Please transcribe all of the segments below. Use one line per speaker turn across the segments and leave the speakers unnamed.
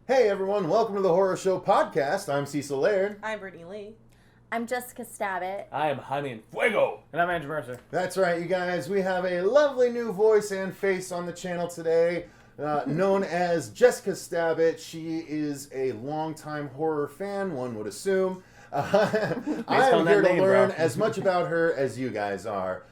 Hey everyone, welcome to the Horror Show Podcast. I'm Cecil Laird.
I'm Brittany Lee.
I'm Jessica Stabbit.
I am Honey and Fuego. And I'm Andrew Mercer.
That's right, you guys. We have a lovely new voice and face on the channel today, known as Jessica Stabbit. She is a longtime horror fan, one would assume. I am here to learn as much about her as you guys are.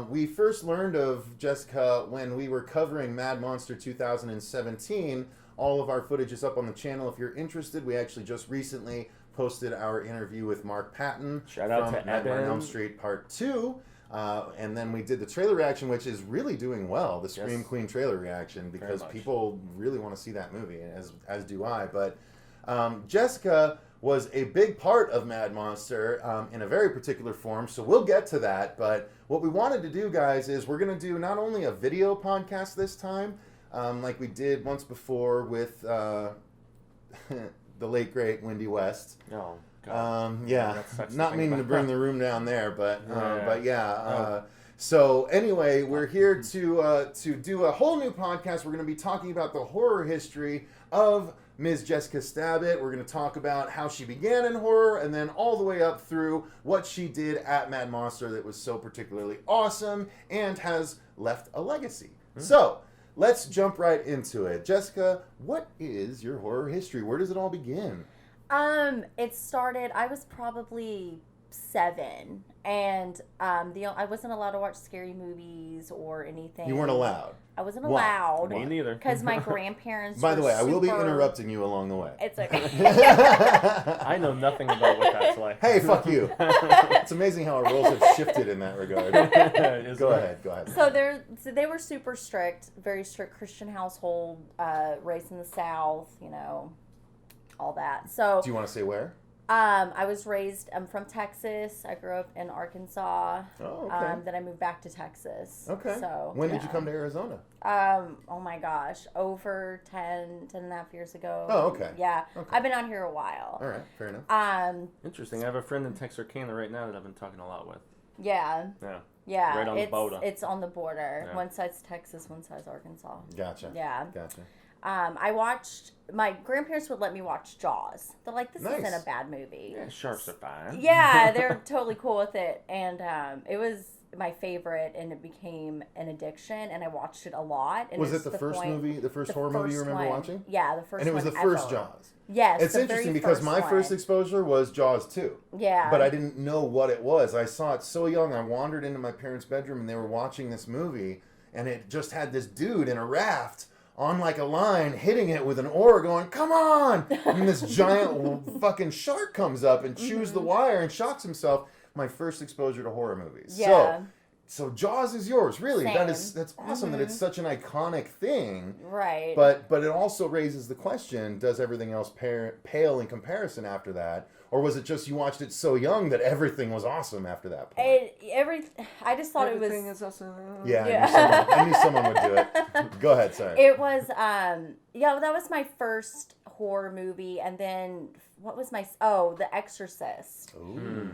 We first learned of Jessica when we were covering Mad Monster 2017. All of our footage is up on the channel if you're interested. We actually just recently posted our interview with Mark Patton
Shout out
from
to
Nightmare on
Evan.
Elm Street Part 2. And then we did the trailer reaction, which is really doing well, the Scream Queen trailer reaction, because people really want to see that movie, as do I. But Jessica was a big part of Mad Monster in a very particular form, so we'll get to that. But what we wanted to do, guys, is we're going to do not only a video podcast this time, like we did once before with the late, great Wendy West.
Oh, God.
Yeah, not meaning to bring the room down there, but so anyway, we're here to do a whole new podcast. We're going to be talking about the horror history of Ms. Jessica Stabbit. We're going to talk about how she began in horror and then all the way up through what she did at Mad Monster that was so particularly awesome and has left a legacy. So let's jump right into it. Jessica, what is your horror history? Where does it all begin?
It started, I was probably 7, and I wasn't allowed to watch scary movies or anything.
You weren't allowed?
I wasn't allowed.
Me neither.
Because my grandparents
By the way, I will be
super-
interrupting you along the way.
It's okay.
I know nothing about what that's like.
Hey, fuck you. It's amazing how our roles have shifted in that regard. Go ahead.
So they were super strict, very strict Christian household, raised in the South, all that. So
Do you want to say where?
I was raised, I'm from Texas. I grew up in Arkansas.
Oh, okay.
Then I moved back to Texas.
Okay.
So
When did you come to Arizona?
Oh my gosh, over 10 and a half years ago.
Oh, okay.
Yeah.
Okay.
I've been out here a while.
All right, fair enough.
Interesting. I have a friend in Texarkana right now that I've been talking a lot with.
Yeah.
Yeah.
Yeah.
Right on the border.
It's on the border.
Yeah.
One side's Texas, one side's Arkansas.
Gotcha.
Yeah.
Gotcha.
My grandparents would let me watch Jaws. They're like, this
Nice.
isn't a bad movie.
Yeah, sharks are fine.
Yeah, they're totally cool with it. And it was my favorite, and it became an addiction, and I watched it a lot. And
Was it the first movie, the first horror movie you remember watching?
Yeah, the first one.
And it was the first Jaws.
Yes.
It's interesting because my first exposure was Jaws 2.
Yeah.
But I didn't know what it was. I saw it so young. I wandered into my parents' bedroom and they were watching this movie, and it just had this dude in a raft on like a line, hitting it with an oar, going, "Come on!" And this giant fucking shark comes up and chews the wire and shocks himself. My first exposure to horror movies.
Yeah.
So Jaws is yours, really.
Same.
That's awesome that it's such an iconic thing.
Right.
But it also raises the question: does everything else pale in comparison after that, or was it just you watched it so young that everything was awesome after that point?
I just thought
Everything
it was.
is awesome.
Yeah. I knew someone would do it. Go ahead, sorry.
It was that was my first horror movie, and then what was The Exorcist.
Ooh.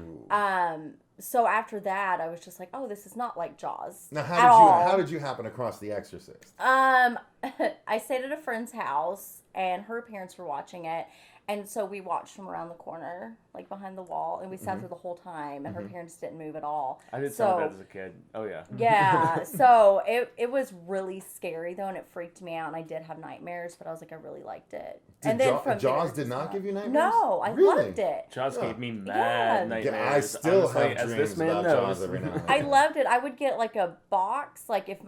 So after that, I was just like, oh, this is not like Jaws.
Now, how did you happen across The Exorcist?
I stayed at a friend's house, and her parents were watching it. And so we watched from around the corner, like behind the wall, and we sat there the whole time, and her parents didn't move at all.
I did some of that as a kid. Oh, yeah.
Yeah, so it was really scary, though, and it freaked me out, and I did have nightmares, but I was like, I really liked it.
Jaws did not give you nightmares?
No, I loved it.
Jaws gave me mad nightmares.
I still
honestly,
have dreams about Jaws every now and then.
I loved it. I would get like a box, like if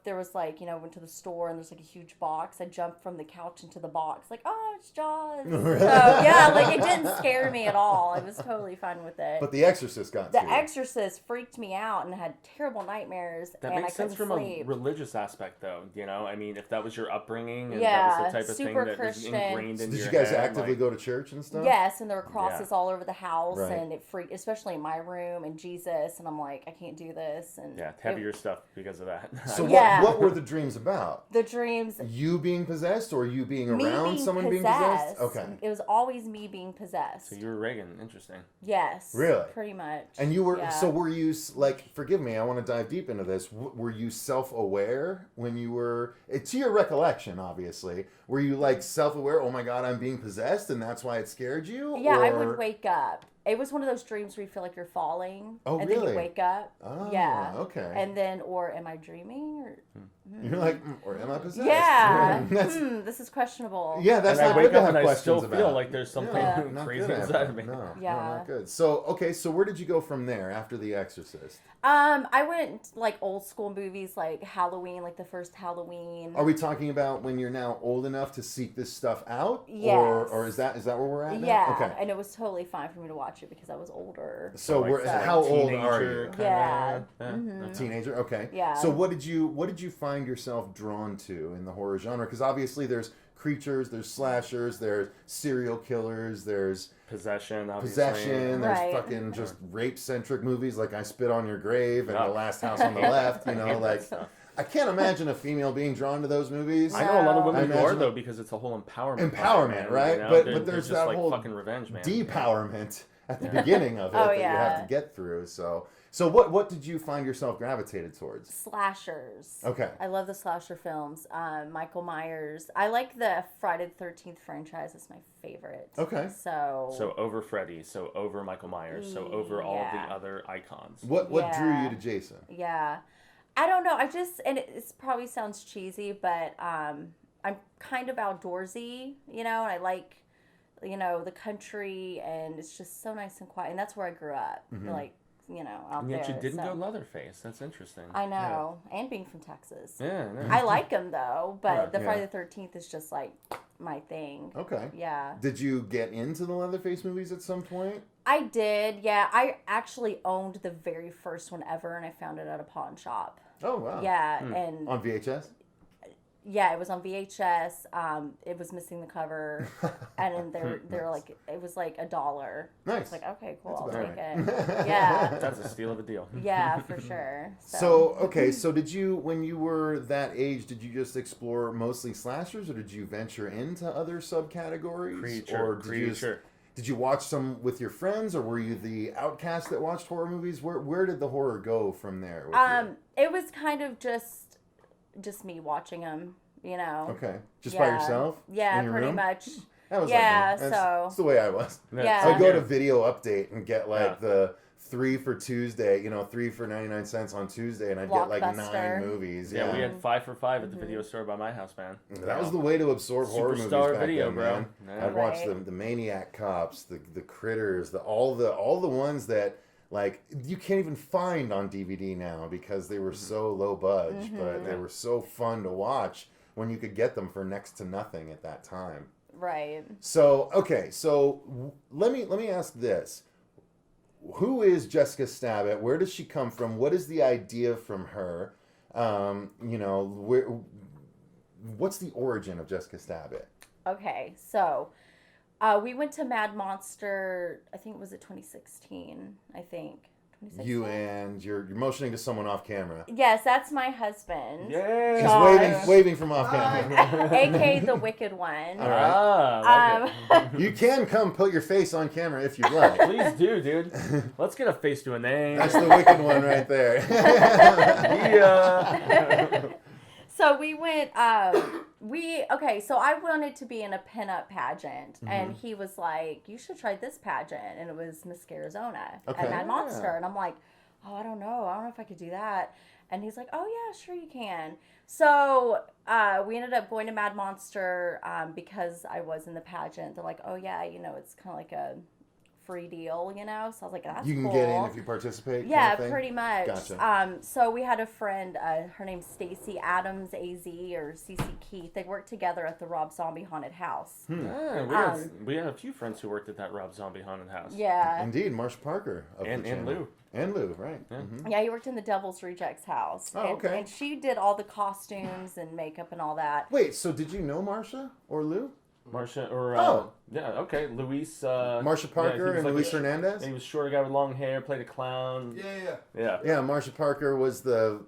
there was like, went to the store and there's like a huge box, I'd jump from the couch into the box, like, oh, it's Jaws. So, yeah, like it didn't scare me at all. I was totally fine with it.
But The Exorcist got
The
to you.
Exorcist freaked me out and had terrible nightmares.
That
and
makes sense from
sleep.
a religious aspect, though. I mean, if that was your upbringing and
Yeah,
that was the type of thing
super
that
Christian.
was ingrained into
Did
your
you guys
head,
actively go to church and stuff?
Yes, and there were crosses all over the house,
Right.
and it freaked, especially in my room, and Jesus, and I'm like, I can't do this. And
Yeah, heavier stuff because of that.
So
Yeah.
what were the dreams about?
The dreams.
You being possessed or you being
Me
around
being
someone being
possessed.
possessed? Okay.
It was always me being possessed.
So you Andrew Reagan. Interesting.
Yes.
Really?
Pretty much.
And you were,
yeah.
so were you, like, forgive me, I want to dive deep into this. Were you self-aware when you were, to your recollection, obviously, were you, like, self-aware, oh my God, I'm being possessed, and that's why it scared you?
Yeah,
or...
I would wake up. It was one of those dreams where you feel like you're falling.
Oh,
and
really?
then you wake up.
Oh,
yeah.
okay.
And then, or am I dreaming? Or
You're like, or am I possessed?
Yeah.
That's,
this is questionable.
yeah, that's
and
not
I
good
wake
to
up
have
and I
questions
still
about.
feel like there's something
Not
crazy
good
inside
at
of me.
No,
Yeah.
no, not good. So, okay, so where did you go from there after The Exorcist?
I went like old school movies like Halloween, like the first Halloween.
Are we talking about when you're now old enough to seek this stuff out?
Yes.
Or is that where we're at now?
Yeah.
Okay.
And it was totally fine for me to watch it because I was older.
So
Like,
we're,
so
how old
teenager
are you?
kinda,
Yeah.
okay.
Teenager. Okay.
Yeah.
So what did you find yourself drawn to in the horror genre? Because obviously there's creatures, there's slashers, there's serial killers, there's
Possession, obviously.
possession, there's
Right.
fucking just rape centric movies like I Spit on Your Grave and
Yeah.
The Last House on the Left. You
I
know,
hate that
like
stuff.
I can't imagine a female being drawn to those movies.
I know a lot of
No.
women
I
who are
imagine-
though because it's a whole empowerment.
Empowerment,
vibe,
right?
You know?
But
They're
there's
just
that
like
whole
fucking revenge, man.
depowerment at the beginning of it
Oh,
that you have
yeah.
to get through. So what did you find yourself gravitated towards?
Slashers.
Okay.
I love the slasher films. Michael Myers. I like the Friday the 13th franchise. It's my favorite.
Okay.
So over Freddy, so over Michael Myers, so over all
Yeah.
the other icons.
What drew
Yeah.
you to Jason?
Yeah. I don't know. I just, and it probably sounds cheesy, but I'm kind of outdoorsy, you know, and I like, you know, the country, and it's just so nice and quiet. And that's where I grew up, like, you know, out
And
there.
yet you didn't
so.
go Leatherface. That's interesting.
I know. And being from Texas.
Yeah.
I like them, though, but
Right,
the
yeah.
Friday the 13th is just, like, my thing.
Okay.
Yeah.
Did you get into the Leatherface movies at some point?
I did, yeah. I actually owned the very first one ever, and I found it at a pawn shop.
Oh wow.
Yeah, and
On VHS?
yeah, it was on VHS. It was missing the cover, and then they're like, it was like $1.
Nice.
It's like, okay, cool, I'll
That's
take
about
it. Yeah,
That's a steal of a deal.
yeah, for sure.
So okay, so did you, when you were that age, did you just explore mostly slashers, or did you venture into other subcategories? Or did you watch some with your friends, or were you the outcast that watched horror movies? Where did the horror go from there? With you?
It was kind of just me watching them, you know.
Okay, just by
Yeah.
yourself?
Yeah,
in your
pretty
room?
much.
That was
Yeah,
like me.
so-
That's the way I was.
Yeah.
I'd go to Video Update and get like
Yeah.
the 3 for Tuesday, 3 for 99 cents on Tuesday, and I'd get like 9
Blockbuster.
movies.
Yeah, we had 5 for 5 at the video store by my house, man.
That was the way to absorb horror movies
Superstar
back
video,
then,
bro.
man.
Yeah.
I'd watch
Right.
the Maniac Cops, the Critters, all the ones that like you can't even find on DVD now because they were so low budge, but they were so fun to watch when you could get them for next to nothing at that time.
Right.
So okay, let me ask this: who is Jessica Stabbit? Where does she come from? What is the idea from her? What's the origin of Jessica Stabbit?
Okay, so we went to Mad Monster. I think it was 2016. I think 2016.
You and you're motioning to someone off camera.
Yes, that's my husband.
Yay!
He's
Josh.
waving from off camera.
AKA the Wicked One.
All right.
Ah, like
You can come put your face on camera if you'd like.
it. Please do, dude. Let's get a face to a name.
That's the Wicked One right there.
Yeah.
So we went, so I wanted to be in a pinup pageant, and he was like, you should try this pageant, and it was Miss Scarizona
Okay.
at Mad
Yeah.
Monster, and I'm like, oh, I don't know if I could do that, and he's like, oh yeah, sure you can. So we ended up going to Mad Monster because I was in the pageant. They're like, oh yeah, it's kind of like a free deal, so I was like, that's
You can
cool.
get in if you participate.
Yeah,
kind of thing?
pretty much.
Gotcha.
So we had a friend, her name's Stacy Adams, AZ, or CC Keith. They worked together at the Rob Zombie Haunted House.
Yeah, we had a few friends who worked at that Rob Zombie haunted house.
Yeah.
Indeed, Marsha Parker of
And
the channel.
Lou.
And Lou, right.
Yeah.
Mhm.
Yeah, he worked in the Devil's Rejects house.
Oh,
and,
okay.
And she did all the costumes and makeup and all that.
Wait, so did you know Marsha or Lou?
Marsha, or yeah, okay, Luis.
Marsha Parker
he was
and
like
Luis
a-
Hernandez?
He was a short guy with long hair, played a clown.
Yeah.
Yeah.
Yeah, Marsha Parker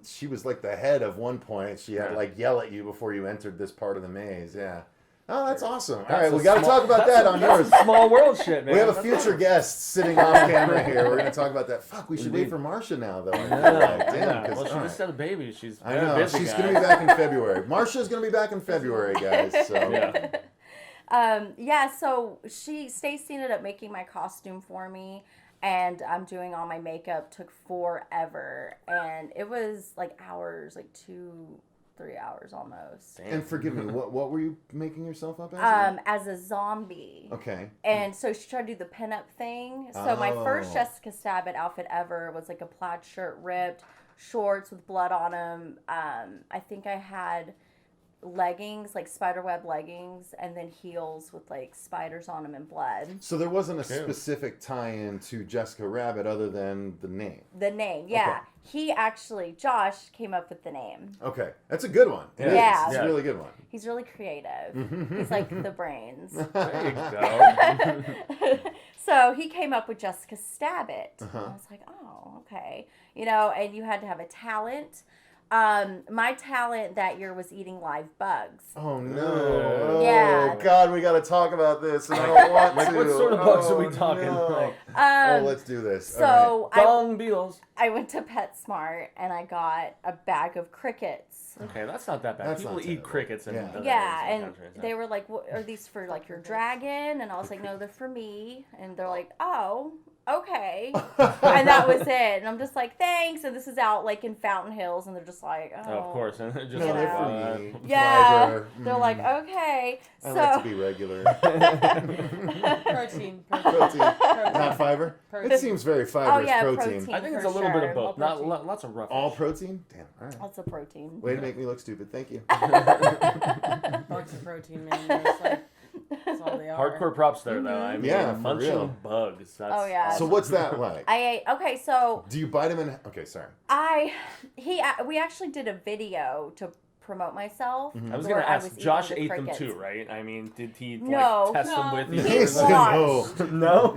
she was like the head of one point. She had
Yeah.
like yell at you before you entered this part of the maze. Yeah. Oh, that's awesome. All
That's
right,
a
we got to
small-
talk about that on yours.
Small world shit, man.
We have a
That's
future guest sitting off camera here. We're going to talk about that. Fuck, we should wait for Marcia now, though. I feel like. Damn,
Yeah.
'cause-
Well, she
all
just
right.
had a baby. She's
I
very
know.
busy,
She's
guys.
going to be back in February. Marcia's going to be back in February, guys. So.
Yeah.
So Stacy ended up making my costume for me, and I'm doing all my makeup. Took forever, and it was like hours, like 2-3 hours almost.
Damn.
And forgive me, what were you making yourself up as?
As a zombie.
Okay.
And so she tried to do the pinup thing. So my first
Oh.
Jessica Stabbit outfit ever was like a plaid shirt, ripped, shorts with blood on them. I think I had leggings, like spiderweb leggings, and then heels with like spiders on them and blood.
So there wasn't a
Cool.
specific tie-in to Jessica Rabbit other than the name.
The name, yeah. He actually, Josh, came up with the name.
Okay, that's a good one. It is.
Yeah.
It's a really good one.
He's really creative. He's like the brains.
There you go.
So he came up with Jessica Stabbit.
Uh-huh.
I was like, oh, okay. And you had to have a talent. My talent that year was eating live bugs.
Oh no!
Yeah.
Oh God, we got to talk about this, and I don't want
Like,
to.
what sort of bugs are we
Oh,
talking?
no.
Like,
Oh, let's do this. All
So
dung beetles.
I went to PetSmart and I got a bag of crickets.
Okay, that's not that bad.
That's
People
not
eat
terrible.
crickets in
Yeah.
other
Yeah,
areas of
and
the country, so.
they were like, "What are these for? Like your dragon?" And I was like, "No, they're for me." And they're like, "Oh, okay." And that was it. And I'm just like, "Thanks." And this is out like in Fountain Hills, and they're just like, "Oh,
Oh, of course. And they're just
No,
You
they're
know.
for me.
yeah."
Fiber.
They're like, "Okay."
I
So
like to be regular.
Protein.
Protein, not fiber.
Protein.
It seems very fibrous.
Oh, yeah,
protein.
protein.
I think it's
For
a little bit
sure.
of both.
All
Not
protein.
lots of rough.
All protein. Damn. All right.
lots of protein.
Way to make me look stupid. Thank you.
Bugs of protein, man. That's like, that's all they are.
Hardcore props there, though. I mean,
Yeah, for
munching
real.
bugs. That's
Oh, yeah.
So what's that like?
I ate. Okay, so
Do you bite them in? Okay, sorry.
we actually did a video to promote myself.
I was
where
gonna ask.
eating
Josh
the
ate them
crickets.
too, right? I mean, did he
No.
like test them
No.
with you?
He
or
watched.
no?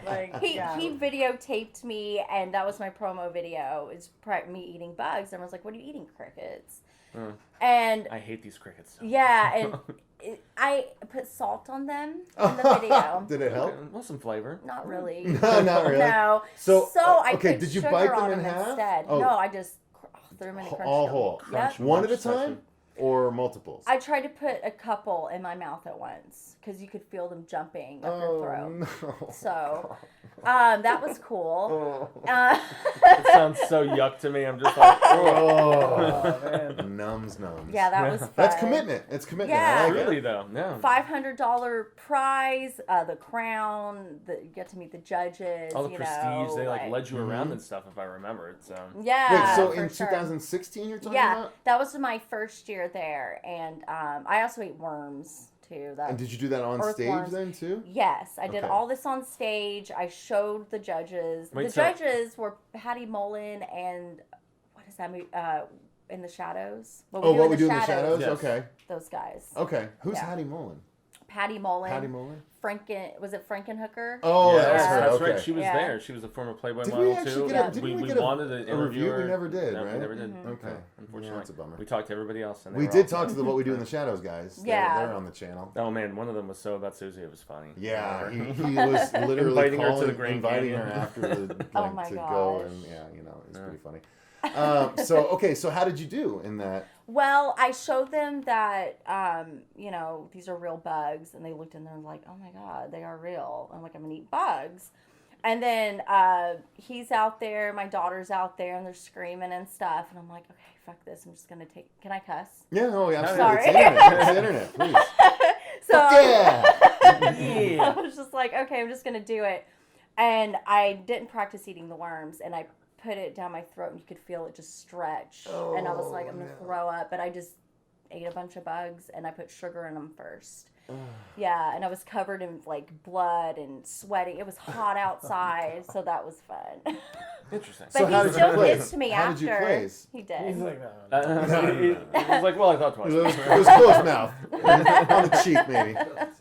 Like,
He
yeah.
videotaped me, and that was my promo video. It's me eating bugs. And I was like, "What are you eating, crickets?"
Mm.
And
I hate these crickets. So
yeah, and I put salt on them in the video.
Did it help?
Okay, well, some flavor.
Not really.
No, not really.
No.
So,
I
okay,
put
did you
sugar
bite them
on
in half?
instead.
Oh.
No, I just threw them in a crunch.
All
them.
whole.
Yep.
One at a
Crunch
time,
session.
or multiples?
I tried to put a couple in my mouth at once because you could feel them jumping up your throat.
No.
So, that was cool.
Oh.
It sounds so yuck to me. I'm just like,
Oh.
man.
Nums.
Yeah, that was fun.
That's commitment. It's commitment.
Yeah.
I like it.
really though. No.
$500 prize, the crown, you get to meet the judges.
All the prestige. They like
like
led you around and stuff, if I remember it. So.
Yeah.
Wait, so
for
in
sure.
2016 you're talking
Yeah,
about?
that was my first year there, and I also ate worms too.
And did you do that on stage
Earthworms.
then too?
Yes, I did
Okay.
all this on stage. I showed the judges.
Wait,
The
so-
judges were Patty Mullen and what is that movie? In the Shadows.
What we do in the shadows?
Yes.
Okay.
Those guys.
Okay. Who's
Yeah.
Hattie Mullen?
Patty Mullen.
Patty Mullen?
Was it Frankenhooker?
Oh,
yeah,
that was her.
that's
okay.
right. She was
Yeah.
there. She was a former Playboy
Did
model
we actually
too.
get
Yeah.
a, did
we
get
wanted to
a
interview
review?
her.
We never did,
No,
right?
we never did.
Mm-hmm.
Okay.
Unfortunately,
Yeah, that's a bummer.
we talked to everybody else. And they
We
were
did
all-
talk to the What We Do in the Shadows guys. They're-
Yeah.
They're on the channel.
Oh man, one of them was so about Susie. It was funny.
Yeah, he was literally
Inviting her to the
calling,
Grand
inviting
Canyon.
her after the like,
Oh my
to go,
gosh.
and yeah, you know, it's
Yeah.
pretty funny. So how did you do in that?
Well, I showed them that, these are real bugs, and they looked in there and like, oh my god, they are real. I'm like, I'm gonna eat bugs. And then he's out there, my daughter's out there, and they're screaming and stuff. And I'm like, okay, fuck this. I'm just gonna can I cuss?
Yeah, no, absolutely.
Sorry.
It's the internet. It's the internet, please.
So
Yeah.
Yeah.
I was just like, okay, I'm just gonna do it. And I didn't practice eating the worms, and I put it down my throat, and you could feel it just stretch. And I was like, I'm gonna throw up, but I just ate a bunch of bugs, and I put sugar in them first. Yeah, and I was covered in like blood and sweating. It was hot outside, so that was fun.
Interesting.
But
So how
he
did you
still
place?
gets to me
How
after.
did you place?
He did.
He's like,
He was like, well, I thought twice.
It was close mouth. On the cheek, maybe.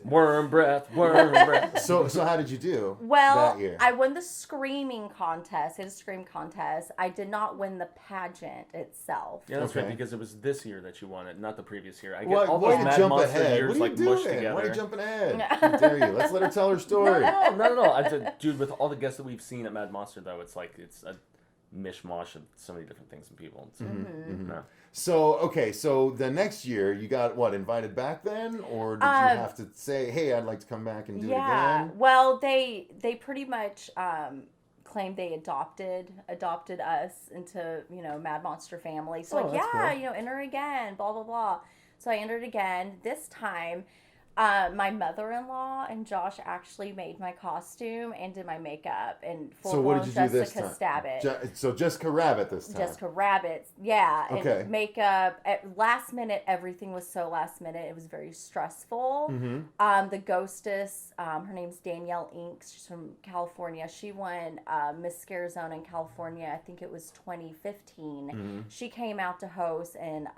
Worm breath, worm breath.
So how did you do
Well,
that year?
I won the screaming contest. I did a scream contest. I did not win the pageant itself.
Yeah, that's
Okay.
right, because it was this year that you won it, not the previous year. I get
Why
all
why
those
you
Mad
jump
Monster
ahead?
years
What are you
like mushed
doing?
together.
Why are you jumping ahead? How dare you? Let's let her tell her story.
No. I said, dude, with all the guests that we've seen at Mad Monster, though, it's like it's a mishmash of so many different things and people. So, no.
So the next year you got what, invited back then, or did you have to say, "Hey, I'd like to come back and do it again"?
Well, they pretty much claimed they adopted us into Mad Monster family. So
Oh, that's cool.
enter again, blah blah blah. So I entered again. This time, my mother-in-law and Josh actually made my costume and did my makeup and
So what did you do this
Jessica
time?
Stabbit.
So Jessica Rabbit this time.
Jessica Rabbit, yeah,
Okay.
and makeup. At last minute, everything was so last minute. It was very stressful.
Mm-hmm.
The ghostess, her name's Danielle Inks. She's from California. She won Miss Scarizona in California. I think it was 2015.
Mm-hmm.
She came out to host, and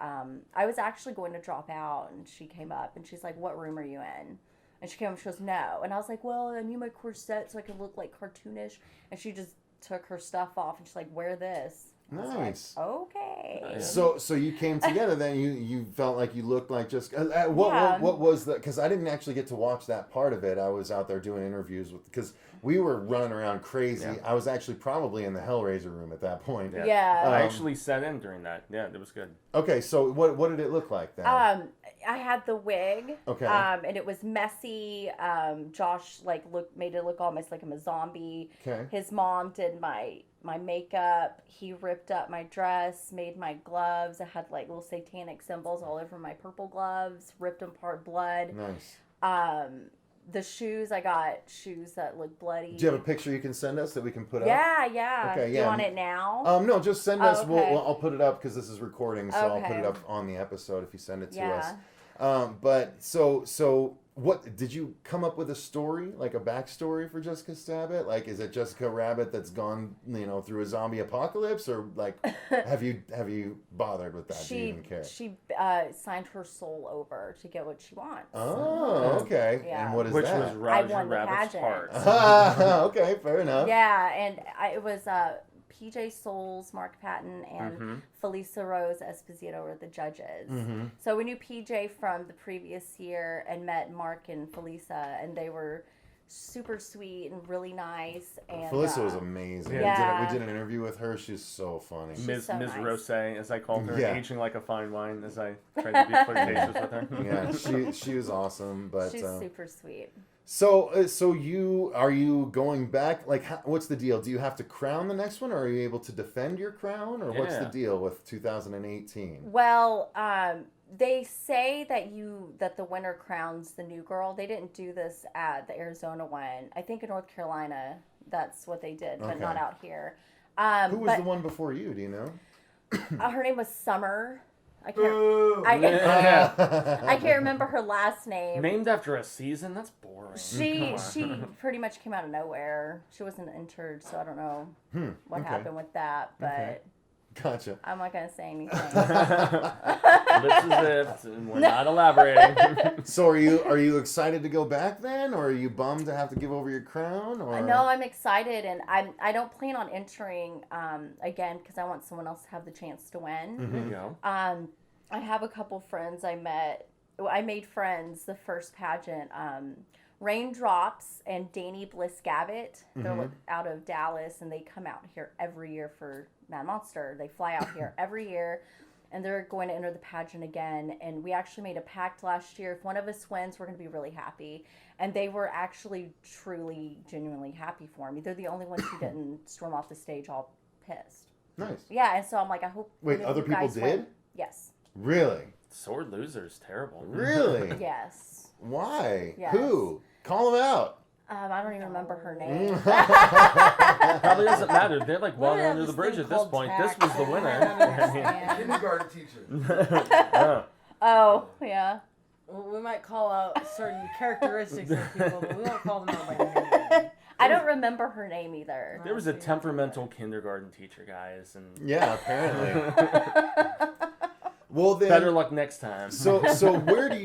I was actually going to drop out, and she came up, and she's like, "What room are you in?" And she came up, she goes, "No." And I was like, "Well, I need my corset so I can look like cartoonish." And she just took her stuff off, and she's like, "Wear this." I was like,
Nice.
okay.
Yeah.
So you came together then. You felt like you looked like just what was the, because I didn't actually get to watch that part of it. I was out there doing interviews because we were running around crazy.
Yeah.
I was actually probably in the Hellraiser room at that point.
Yeah.
I actually sat in during that. Yeah, it was good.
Okay, so what did it look like then?
I had the wig.
Okay.
And it was messy. Josh made it look almost like I'm a zombie.
Okay.
His mom did my makeup. He ripped up my dress, made my gloves. I had like little satanic symbols all over my purple gloves, ripped them apart, blood.
Nice.
The shoes, I got shoes that look bloody.
Do you have a picture you can send us that we can put up?
Yeah.
Okay,
Do
yeah.
you want it now?
No, just send us.
okay.
I'll put it up because this is recording, so I'll put
Okay.
it up on the episode if you send it to
Yeah.
us. But so what did you come up with a story, like a backstory for Jessica Stabbit? Like, is it Jessica Rabbit that's gone, through a zombie apocalypse, or like, have you bothered with that? Do you even care?
She signed her soul over to get what she wants.
Oh, okay.
Yeah.
And what is
Which
that?
was Roger
won the
Rabbit's
pageant.
heart.
Okay, fair enough.
Yeah, and it was PJ Souls, Mark Patton, and Felisa Rose Esposito were the judges.
Mm-hmm.
So we knew PJ from the previous year and met Mark and Felisa, and they were super sweet and really nice. And
Felissa was amazing.
Yeah.
We did an interview with her. She's so funny.
Ms.
so
Ms.
nice.
Rose, as I called her,
Yeah.
aging like a fine wine, as I tried to be flirtatious with her.
Yeah, she was awesome. But
she's super sweet.
so are you going back? Like, what's the deal? Do you have to crown the next one, or are you able to defend your crown, or what's the
Yeah.
deal with 2018?
Well, they say that the winner crowns the new girl. They didn't do this at the Arizona one. I think in North Carolina, that's what they did, but
Okay.
not out here.
Who was the one before you? Do you know?
Her name was Summer. I can't.
Boo.
Yeah.
I can't remember her last name.
Named after a season? That's boring.
She
Come on.
pretty much came out of nowhere. She wasn't entered, so I don't know what
okay.
happened with that. But
Okay. Gotcha.
I'm not gonna say anything.
Lips as if we're not elaborating.
So are you excited to go back then, or are you bummed to have to give over your crown? Or
No, I'm excited, and I don't plan on entering again because I want someone else to have the chance to win.
There you go.
I have a couple friends I met. I made friends the first pageant. Raindrops and Danny Bliss Gavitt. They're out of Dallas, and they come out here every year for Mad Monster. They fly out here every year, and they're going to enter the pageant again. And we actually made a pact last year. If one of us wins, we're going to be really happy. And they were actually truly, genuinely happy for me. They're the only ones who didn't storm off the stage all pissed.
Nice.
Yeah, and so I'm like, I hope.
Wait,
one of
other
you
people
guys
did?
win. Yes.
Really?
Sore loser's terrible.
Really?
Yes.
Why?
Yes.
Who? Call them out.
I don't even remember her name.
Probably doesn't matter. They're like
What
water
is
under the
this
bridge
thing
at this
called
point.
tax?
This was the
I
winner.
don't understand.
Kindergarten teacher.
Yeah.
Oh, yeah.
Well, we might call out certain characteristics of people, but we won't call them out by name.
I don't remember her name either.
There was a temperamental kindergarten teacher, guys, and
Yeah, apparently. Well, then,
better luck next time.
So where do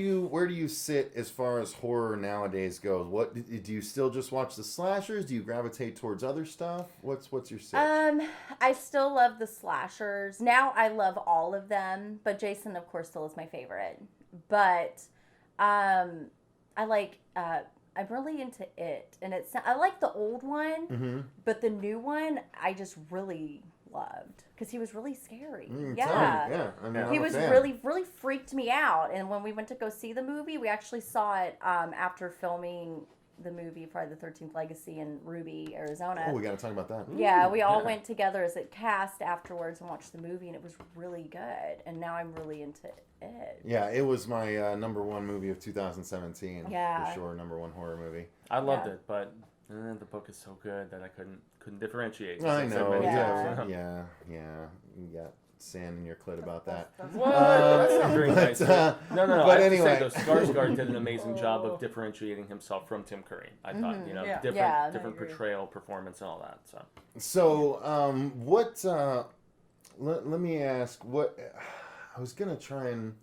you sit as far as horror nowadays goes? What do you still just watch the slashers? Do you gravitate towards other stuff? What's your sit?
I still love the slashers. Now I love all of them, but Jason, of course, still is my favorite. But I like I'm really into It, and I like the old one, but the new one I just really loved because he was really scary.
Yeah. I mean,
He
I'm a
was
fan.
really freaked me out. And when we went to go see the movie, we actually saw it after filming the movie Friday the 13th Legacy in Ruby, Arizona.
Oh, we got to talk about that.
Yeah, we all went together as a cast afterwards and watched the movie, and it was really good. And now I'm really into it.
Yeah, it was my number one movie of 2017.
Yeah.
For sure, number one horror movie.
I loved it, but the book is so good that I couldn't differentiate.
I know.
Yeah.
Yeah. You got sand in your clit about that.
What? That's not very
but,
nice. No.
but
I have
anyway.
to say, though, Skarsgård did an amazing job of differentiating himself from Tim Curry. I thought,
Yeah.
different
Yeah.
different
I agree.
portrayal, performance, and all that.
So, what? Let me ask. What? I was gonna try and.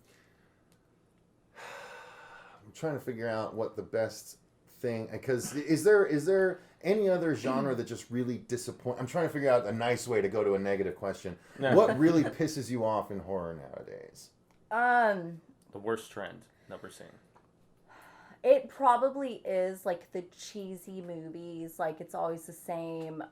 I'm trying to figure out what the best thing, because is there any other genre that just really disappoint? I'm trying to figure out a nice way to go to a negative question.
Yeah.
What really pisses you off in horror nowadays?
The worst trend that we're seeing.
It probably is like the cheesy movies. Like it's always the same.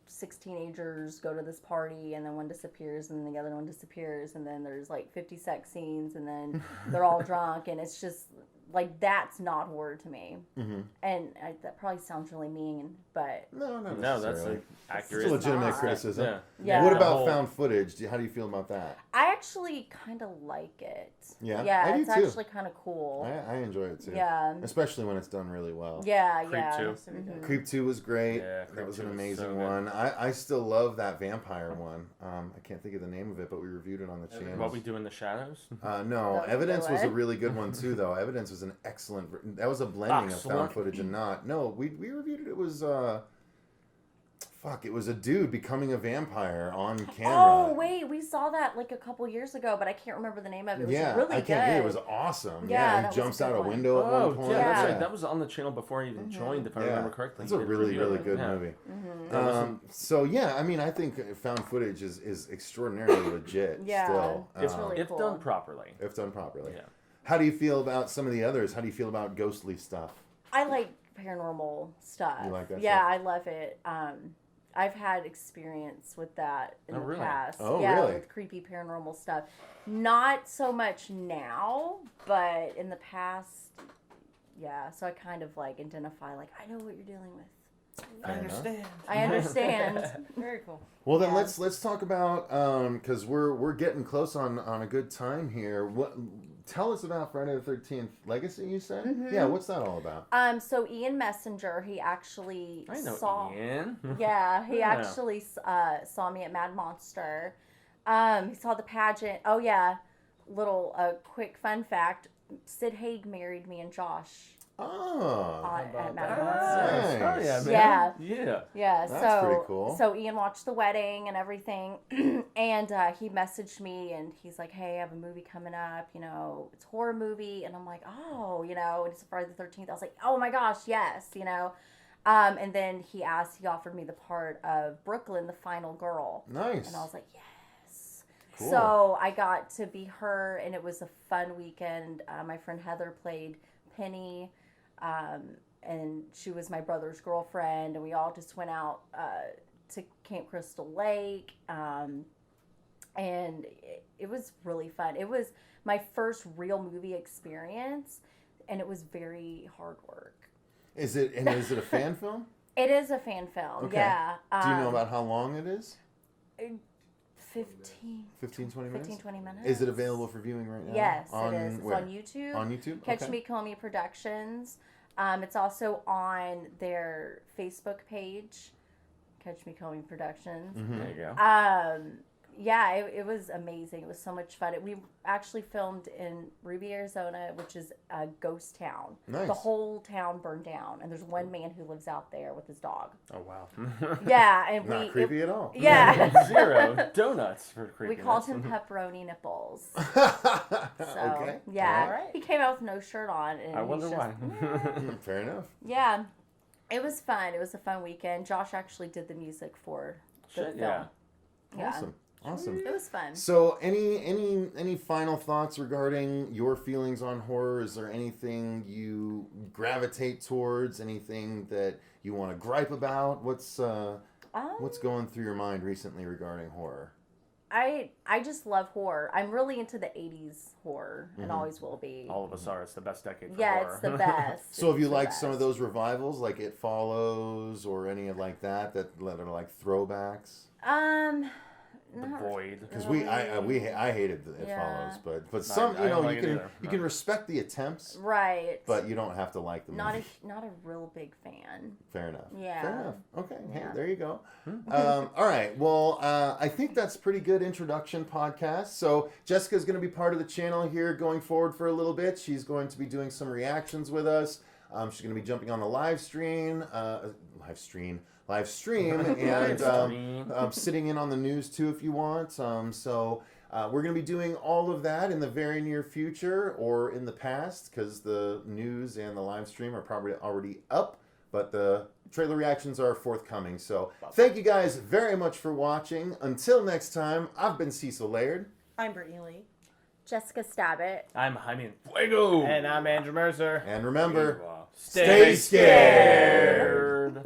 6 teenagers go to this party, and then one disappears, and then the other one disappears, and then there's like 50 sex scenes, and then they're all drunk, and it's just like that's not horror to me.
Mm-hmm.
And that probably sounds really mean, but
No, not
No, that's
necessarily.
accurate.
It's a legitimate
not.
criticism.
Yeah.
Yeah.
What
The
about
whole-
found footage? How do you feel about that?
I actually kind of like it.
Yeah,
Yeah,
I do
it's
too.
actually kind of cool.
I enjoy it too.
Yeah.
Especially when it's done really well.
Yeah,
Creep
yeah.
2.
Mhm.
Creep 2 was great.
Yeah,
that
Creep
was
2
an
was
amazing
so good.
one. I still love that vampire one. I can't think of the name of it, but we reviewed it on the channel.
What We Do in the Shadows?
No,
That was a
Evidence
good
was a
one.
really good one too, though. Evidence was an excellent. That was a blending of found
Excellent.
footage and not. No, we reviewed it. It was it was a dude becoming a vampire on camera.
Oh wait, we saw that like a couple years ago, but I can't remember the name of it. It was
yeah,
really
I
good.
can't. It was awesome.
Yeah, that
he
was
jumps
a
out
good
a
one.
window at one point.
That's
Yeah.
right. That was on the channel before I even joined, if I remember correctly.
That's a
You did
really,
review
really
it.
good
Yeah.
movie.
Mm-hmm.
So yeah, I mean, I think found footage is extraordinarily legit.
Yeah,
Still,
it's really
If
cool.
done properly.
if done properly.
Yeah.
How do you feel about some of the others? How do you feel about ghostly stuff?
I like paranormal stuff.
You like that
Yeah,
stuff?
I love it. I've had experience with that in
Oh,
the
really?
past.
Oh,
yeah,
really?
with creepy paranormal stuff. Not so much now, but in the past, yeah. So I kind of like identify, like I know what you're dealing with.
Fair enough.
I understand.
Very cool.
Well, then
Yeah.
let's talk about because we're getting close on a good time here. What? Tell us about Friday the 13th Legacy. You said,
Mm-hmm.
yeah. What's that all about?
So Ian Messenger, he actually
I know
saw.
Ian.
Yeah, he
Yeah.
actually saw me at Mad Monster. He saw the pageant. Oh yeah, little quick fun fact: Sid Haig married me and Josh
Oh,
at Mad
that?
Monster.
Nice.
Oh, yeah, man.
Yeah.
Yeah.
Yeah,
That's
so
pretty cool.
So Ian watched the wedding and everything, and he messaged me and he's like, "Hey, I have a movie coming up. You know, it's a horror movie." And I'm like, "Oh, you know, it's Friday the 13th." I was like, "Oh my gosh, yes, you know." And then he offered me the part of Brooklyn, the final girl,
Nice.
and I was like, "Yes."
Cool.
So I got to be her, and it was a fun weekend. My friend Heather played Penny. And she was my brother's girlfriend, and we all just went out to Camp Crystal Lake, and it was really fun. It was my first real movie experience, and it was very hard work.
Is it a fan film?
It is a fan film,
Okay.
yeah.
Do you know about how long it is?
15,
15, 20 minutes?
15, 20 minutes.
Is it available for viewing right now?
Yes, it is. It's
where?
on YouTube.
On YouTube?
Catch
Okay.
Me, Call Me Productions. It's also on their Facebook page, Catch Me, Call Me Productions.
Mhm.
There you go.
Yeah, it was amazing. It was so much fun. We actually filmed in Ruby, Arizona, which is a ghost town.
Nice.
The whole town burned down, and there's one man who lives out there with his dog.
Oh wow.
Yeah, and
Not creepy at all.
Yeah.
0 donuts for creepiness.
We called him Pepperoni Nipples. So,
Okay.
yeah.
All right.
He came out with no shirt on. And
I wonder
he's
why.
Fair enough.
Yeah. It was fun. It was a fun weekend. Josh actually did the music for the
Shit,
film.
yeah.
Yeah.
Awesome.
It was fun.
So, any final thoughts regarding your feelings on horror? Is there anything you gravitate towards? Anything that you want to gripe about? What's going through your mind recently regarding horror?
I just love horror. I'm really into the 80s horror and always will be.
All of us are. It's the best decade for
Yeah,
horror.
it's the best.
So, have you
It's the
liked some of
best.
those revivals, like It Follows, or any of like that are like throwbacks?
The
not-
Void.
Because I hated It
Yeah.
Follows, but
I
some
didn't like
you
it
can
either.
you can respect the attempts,
Right.
but you don't have to like the
not
movie.
a real big fan.
Fair enough.
Yeah.
Fair enough. Okay. Hey,
Yeah.
there you go. All right. Well, I think that's pretty good introduction podcast. So Jessica's going to be part of the channel here going forward for a little bit. She's going to be doing some reactions with us. She's going to be jumping on the live stream, and sitting in on the news too if you want. So we're going to be doing all of that in the very near future or in the past because the news and the live stream are probably already up, but the trailer reactions are forthcoming. So thank you guys very much for watching. Until next time, I've been Cecil Laird.
I'm Brittany Lee.
Jessica Stabbit.
I'm Jaime Fuego.
And I'm Andrew Mercer.
And remember,
Wow.
stay scared.